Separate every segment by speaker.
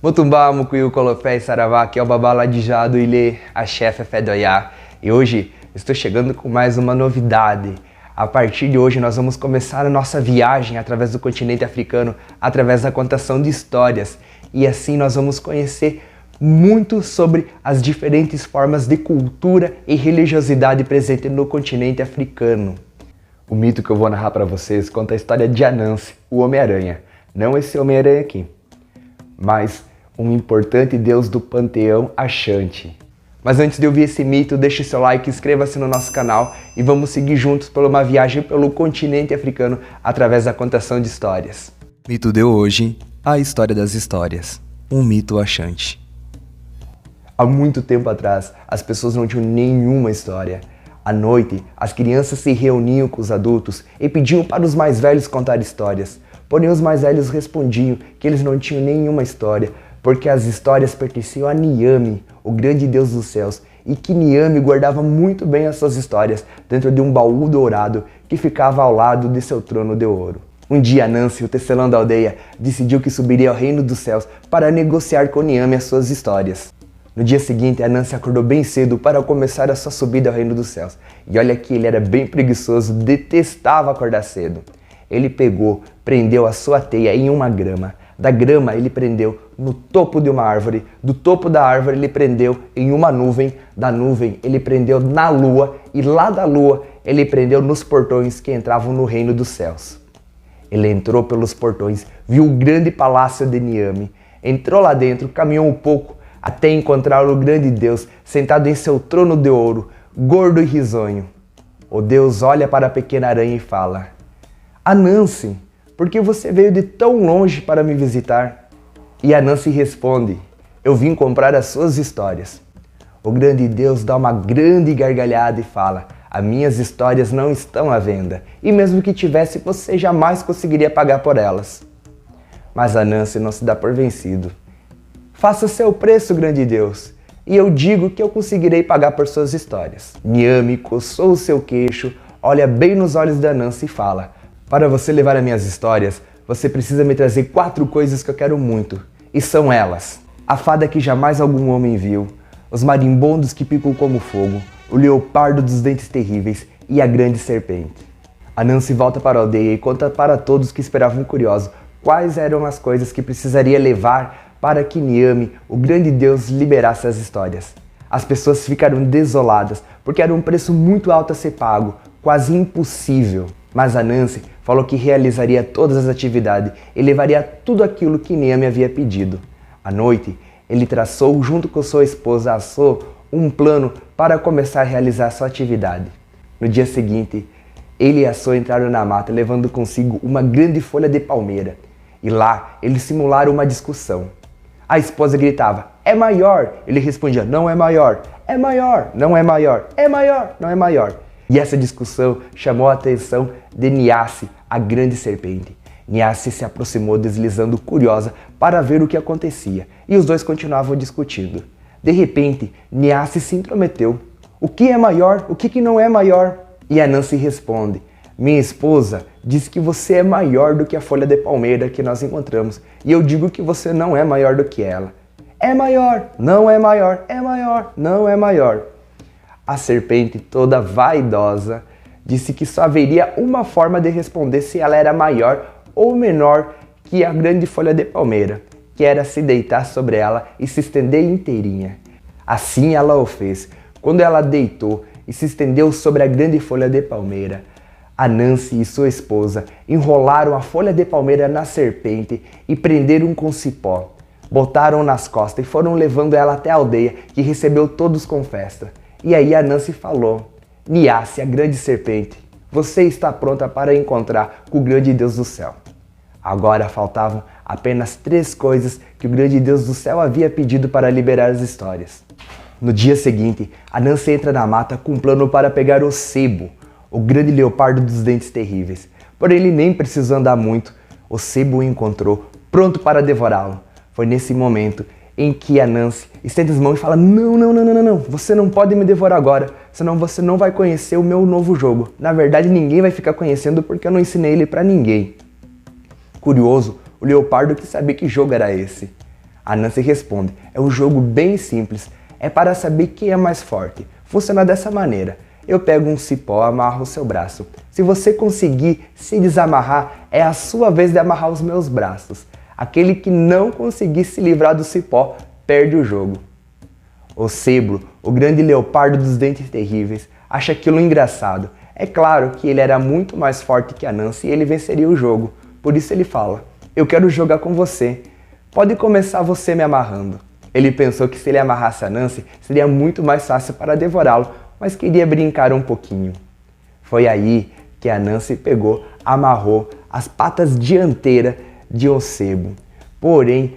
Speaker 1: Mutumbá, Mucuyu, Colofé e Saravá, que é o Babá Ladijado, Ilê, a chefe Fedoiá. E hoje estou chegando com mais uma novidade. A partir de hoje nós vamos começar a nossa viagem através do continente africano, através da contação de histórias. E assim nós vamos conhecer muito sobre as diferentes formas de cultura e religiosidade presentes no continente africano. O mito que eu vou narrar para vocês conta a história de Anansi, o Homem-Aranha. Não esse Homem-Aranha aqui, mas um importante deus do panteão Axante. Mas antes de ouvir esse mito, deixe seu like, inscreva-se no nosso canal e vamos seguir juntos por uma viagem pelo continente africano através da contação de histórias. Mito de hoje, a história das histórias. Um mito Axante. Há muito tempo atrás, as pessoas não tinham nenhuma história. À noite, as crianças se reuniam com os adultos e pediam para os mais velhos contar histórias. Porém, os mais velhos respondiam que eles não tinham nenhuma história, porque as histórias pertenciam a Niame, o grande deus dos céus, e que Niame guardava muito bem as suas histórias dentro de um baú dourado que ficava ao lado de seu trono de ouro. Um dia, Anansi, o tecelão da aldeia, decidiu que subiria ao reino dos céus para negociar com Niame as suas histórias. No dia seguinte, Anansi acordou bem cedo para começar a sua subida ao reino dos céus. E olha que ele era bem preguiçoso, detestava acordar cedo. Ele prendeu a sua teia em uma grama. Da grama ele prendeu no topo de uma árvore, do topo da árvore ele prendeu em uma nuvem, da nuvem ele prendeu na lua e lá da lua ele prendeu nos portões que entravam no reino dos céus. Ele entrou pelos portões, viu o grande palácio de Niame, entrou lá dentro, caminhou um pouco até encontrar o grande Deus sentado em seu trono de ouro, gordo e risonho. O Deus olha para a pequena aranha e fala: Anansi, por que você veio de tão longe para me visitar? E Anansi responde: eu vim comprar as suas histórias. O grande Deus dá uma grande gargalhada e fala: as minhas histórias não estão à venda, e mesmo que tivesse, você jamais conseguiria pagar por elas. Mas Anansi não se dá por vencido. Faça seu preço, grande Deus, e eu digo que eu conseguirei pagar por suas histórias. Niame coçou o seu queixo, olha bem nos olhos de Anansi e fala: para você levar as minhas histórias, você precisa me trazer 4 coisas que eu quero muito. E são elas: a fada que jamais algum homem viu, os marimbondos que picam como fogo, o leopardo dos dentes terríveis e a grande serpente. Anansi volta para a aldeia e conta para todos que esperavam curiosos quais eram as coisas que precisaria levar para que Niame, o grande deus, liberasse as histórias. As pessoas ficaram desoladas porque era um preço muito alto a ser pago, quase impossível. Mas Anansi falou que realizaria todas as atividades e levaria tudo aquilo que Niame havia pedido. À noite, ele traçou, junto com sua esposa Assô, um plano para começar a realizar sua atividade. No dia seguinte, ele e Assô entraram na mata, levando consigo uma grande folha de palmeira. E lá, eles simularam uma discussão. A esposa gritava: é maior! Ele respondia: não é maior, é maior, não é maior, é maior, não é maior. E essa discussão chamou a atenção de Niasse, a grande serpente. Niasse se aproximou deslizando curiosa para ver o que acontecia, e os dois continuavam discutindo. De repente, Niasse se intrometeu. O que é maior? O que não é maior? E Anansi responde: minha esposa disse que você é maior do que a folha de palmeira que nós encontramos, e eu digo que você não é maior do que ela. É maior, não é maior, é maior, não é maior. A serpente, toda vaidosa, disse que só haveria uma forma de responder se ela era maior ou menor que a grande folha de palmeira, que era se deitar sobre ela e se estender inteirinha. Assim ela o fez. Quando ela deitou e se estendeu sobre a grande folha de palmeira, Anansi e sua esposa enrolaram a folha de palmeira na serpente e prenderam com cipó. Botaram nas costas e foram levando ela até a aldeia, que recebeu todos com festa. E aí Anansi falou: Niasse, a grande serpente, você está pronta para encontrar com o grande Deus do céu. Agora faltavam apenas 3 coisas que o grande Deus do céu havia pedido para liberar as histórias. No dia seguinte, Anansi entra na mata com um plano para pegar o sebo, o grande leopardo dos dentes terríveis. Porém, ele nem precisou andar muito. O sebo o encontrou, pronto para devorá-lo. Foi nesse momento em que Anansi estende as mãos e fala: não, você não pode me devorar agora, senão você não vai conhecer o meu novo jogo. Na verdade, ninguém vai ficar conhecendo porque eu não ensinei ele para ninguém. Curioso, o leopardo que sabia que jogo era esse. A Nancy responde, é um jogo bem simples, é para saber quem é mais forte. Funciona dessa maneira, eu pego um cipó, amarro o seu braço. Se você conseguir se desamarrar, é a sua vez de amarrar os meus braços. Aquele que não conseguir se livrar do cipó, perde o jogo. O sebo, o grande leopardo dos dentes terríveis, acha aquilo engraçado. É claro que ele era muito mais forte que a Nancy e ele venceria o jogo. Por isso ele fala, eu quero jogar com você. Pode começar você me amarrando. Ele pensou que se ele amarrasse a Nancy, seria muito mais fácil para devorá-lo, mas queria brincar um pouquinho. Foi aí que a Nancy pegou, amarrou as patas dianteiras de um sebo. Porém,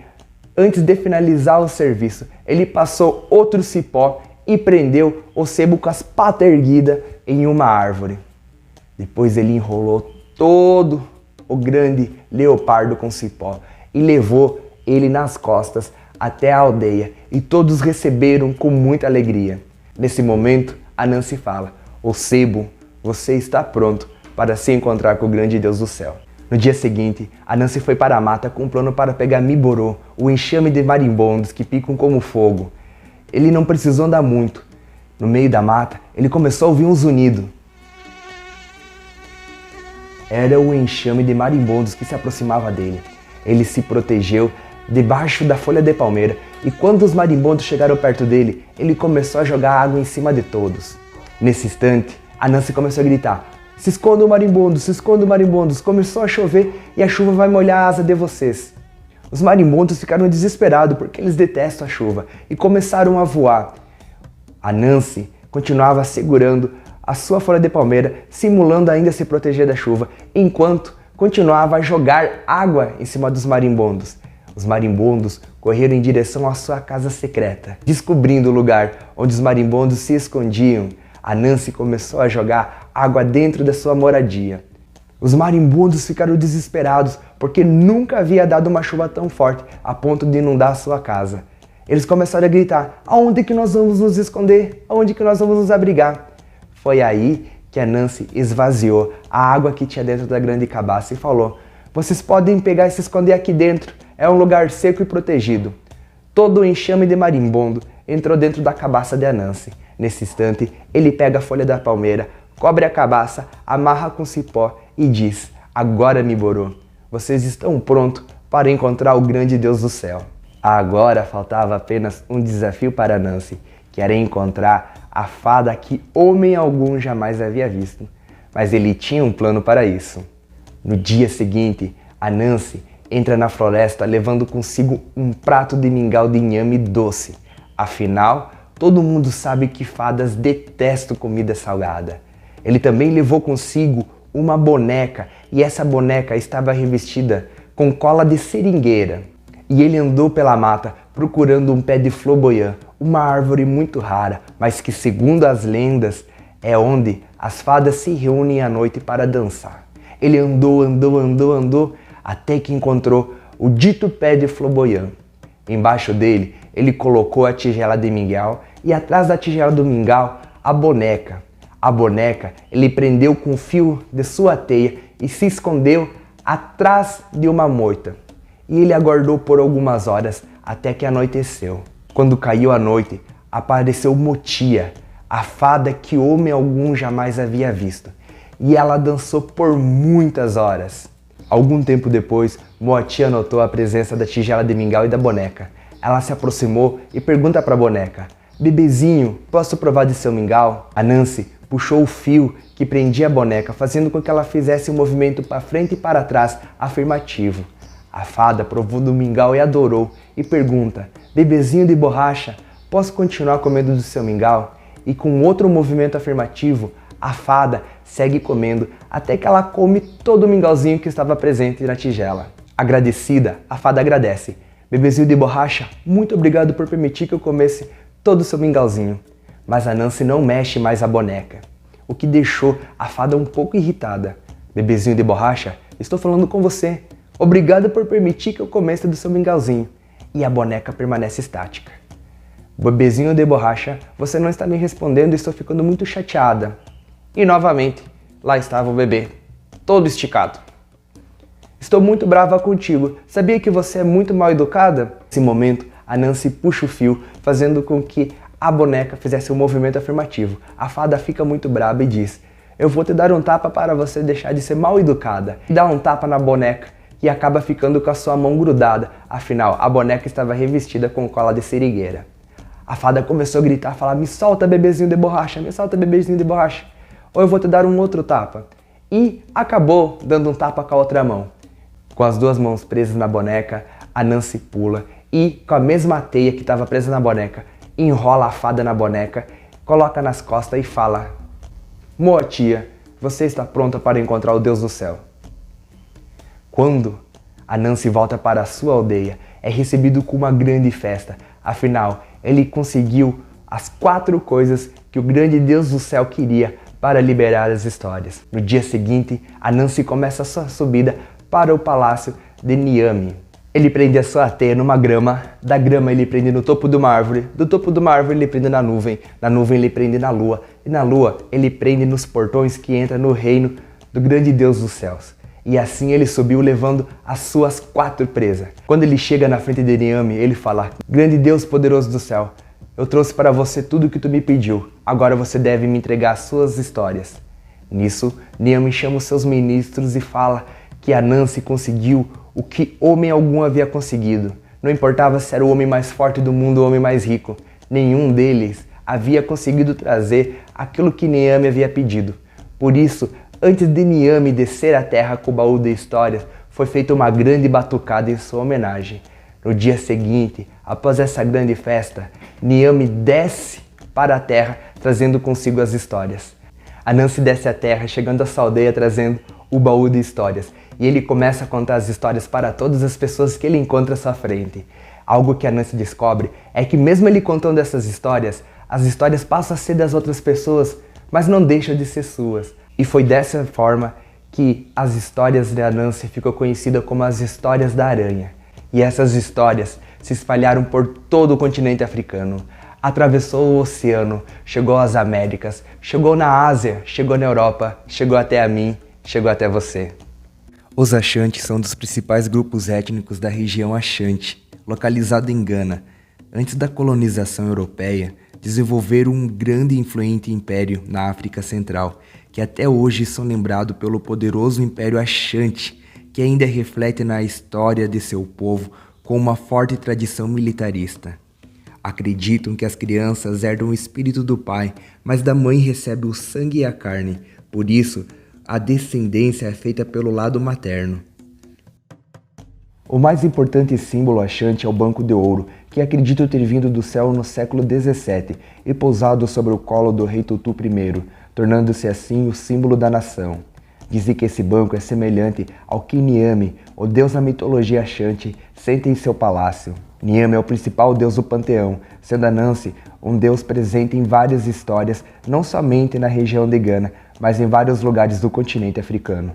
Speaker 1: antes de finalizar o serviço, ele passou outro cipó e prendeu o sebo com as patas erguidas em uma árvore. Depois ele enrolou todo o grande leopardo com cipó e levou ele nas costas até a aldeia e todos receberam com muita alegria. Nesse momento, a Nancy fala, o sebo, você está pronto para se encontrar com o grande Deus do céu. No dia seguinte, a Nancy foi para a mata com um plano para pegar Miborô, o enxame de marimbondos que picam como fogo. Ele não precisou andar muito. No meio da mata, ele começou a ouvir um zunido. Era o enxame de marimbondos que se aproximava dele. Ele se protegeu debaixo da folha de palmeira e quando os marimbondos chegaram perto dele, ele começou a jogar água em cima de todos. Nesse instante, a Nancy começou a gritar, se escondam marimbondos, se escondam marimbondos, começou a chover e a chuva vai molhar a asa de vocês. Os marimbondos ficaram desesperados porque eles detestam a chuva e começaram a voar. A Nancy continuava segurando a sua folha de palmeira, simulando ainda se proteger da chuva, enquanto continuava a jogar água em cima dos marimbondos. Os marimbondos correram em direção à sua casa secreta. Descobrindo o lugar onde os marimbondos se escondiam, a Nancy começou a jogar água dentro da sua moradia. Os marimbondos ficaram desesperados porque nunca havia dado uma chuva tão forte a ponto de inundar a sua casa. Eles começaram a gritar, aonde que nós vamos nos esconder? Aonde que nós vamos nos abrigar? Foi aí que a Nancy esvaziou a água que tinha dentro da grande cabaça e falou, vocês podem pegar e se esconder aqui dentro, é um lugar seco e protegido. Todo o enxame de marimbondo entrou dentro da cabaça de Nancy. Nesse instante, ele pega a folha da palmeira, cobre a cabaça, amarra com cipó e diz, agora Miborô, vocês estão prontos para encontrar o grande Deus do céu. Agora faltava apenas um desafio para Nancy, que era encontrar a fada que homem algum jamais havia visto. Mas ele tinha um plano para isso. No dia seguinte, a Nancy entra na floresta levando consigo um prato de mingau de inhame doce. Afinal, todo mundo sabe que fadas detestam comida salgada. Ele também levou consigo uma boneca e essa boneca estava revestida com cola de seringueira. E ele andou pela mata procurando um pé de flamboyant, uma árvore muito rara, mas que segundo as lendas é onde as fadas se reúnem à noite para dançar. Ele andou, até que encontrou o dito pé de flamboyant. Embaixo dele, ele colocou a tigela de mingau e atrás da tigela do mingau, a boneca. A boneca ele prendeu com o fio de sua teia e se escondeu atrás de uma moita. E ele aguardou por algumas horas até que anoiteceu. Quando caiu a noite, apareceu Motia, a fada que homem algum jamais havia visto. E ela dançou por muitas horas. Algum tempo depois, Motia notou a presença da tigela de mingau e da boneca. Ela se aproximou e pergunta para a boneca, bebezinho, posso provar de seu mingau? A Nancy puxou o fio que prendia a boneca, fazendo com que ela fizesse um movimento para frente e para trás, afirmativo. A fada provou do mingau e adorou, e pergunta, bebezinho de borracha, posso continuar comendo do seu mingau? E com outro movimento afirmativo, a fada segue comendo até que ela come todo o mingauzinho que estava presente na tigela. Agradecida, a fada agradece. Bebezinho de borracha, muito obrigado por permitir que eu comesse todo o seu mingauzinho. Mas a Nancy não mexe mais a boneca, o que deixou a fada um pouco irritada. Bebezinho de borracha, estou falando com você. Obrigado por permitir que eu comesse do seu mingauzinho. E a boneca permanece estática. Bebezinho de borracha, você não está me respondendo e estou ficando muito chateada. E novamente, lá estava o bebê, todo esticado. Estou muito brava contigo. Sabia que você é muito mal educada? Nesse momento, a Nancy puxa o fio, fazendo com que a boneca fizesse um movimento afirmativo. A fada fica muito brava e diz: eu vou te dar um tapa para você deixar de ser mal educada. E dá um tapa na boneca e acaba ficando com a sua mão grudada. Afinal, a boneca estava revestida com cola de sirigueira. A fada começou a gritar, falar: me solta, bebezinho de borracha, me solta, bebezinho de borracha, ou eu vou te dar um outro tapa. E acabou dando um tapa com a outra mão. Com as duas mãos presas na boneca, a Nancy pula e, com a mesma teia que estava presa na boneca, enrola a fada na boneca, coloca nas costas e fala: Moa tia, você está pronta para encontrar o Deus do céu. Quando a Nancy volta para a sua aldeia, é recebido com uma grande festa. Afinal, ele conseguiu as 4 coisas que o grande Deus do céu queria para liberar as histórias. No dia seguinte, a Nancy começa a sua subida para o palácio de Niamey. Ele prende a sua teia numa grama, da grama ele prende no topo de uma árvore, do topo de uma árvore ele prende na nuvem ele prende na lua, e na lua ele prende nos portões que entram no reino do grande Deus dos céus. E assim ele subiu levando as suas 4 presas. Quando ele chega na frente de Niamey, ele fala: grande Deus poderoso do céu, eu trouxe para você tudo o que tu me pediu, agora você deve me entregar as suas histórias. Nisso, Niamey chama os seus ministros e fala que a Nancy conseguiu o que homem algum havia conseguido. Não importava se era o homem mais forte do mundo ou o homem mais rico, nenhum deles havia conseguido trazer aquilo que Niamey havia pedido. Por isso, antes de Niamey descer à terra com o baú de histórias, foi feita uma grande batucada em sua homenagem. No dia seguinte, após essa grande festa, Niamey desce para a terra trazendo consigo as histórias. A Nancy desce à terra, chegando à sua aldeia trazendo o baú de histórias. E ele começa a contar as histórias para todas as pessoas que ele encontra à sua frente. Algo que a Nancy descobre é que mesmo ele contando essas histórias, as histórias passam a ser das outras pessoas, mas não deixam de ser suas. E foi dessa forma que as histórias da Nancy ficou conhecida como as histórias da aranha. E essas histórias se espalharam por todo o continente africano. Atravessou o oceano, chegou às Américas, chegou na Ásia, chegou na Europa, chegou até a mim, chegou até você. Os Ashanti são um dos principais grupos étnicos da região Ashanti, localizado em Gana. Antes da colonização europeia, desenvolveram um grande e influente império na África Central, que até hoje são lembrados pelo poderoso Império Ashanti, que ainda reflete na história de seu povo com uma forte tradição militarista. Acreditam que as crianças herdam o espírito do pai, mas da mãe recebe o sangue e a carne, por isso, a descendência é feita pelo lado materno. O mais importante símbolo Ashanti é o Banco de Ouro, que acredito ter vindo do céu no século XVII e pousado sobre o colo do rei Tutu I, tornando-se assim o símbolo da nação. Dizem que esse banco é semelhante ao que Niamey, o deus da mitologia Ashanti, sente em seu palácio. Niamey é o principal deus do panteão, sendo a Nancy um deus presente em várias histórias, não somente na região de Gana, mas em vários lugares do continente africano.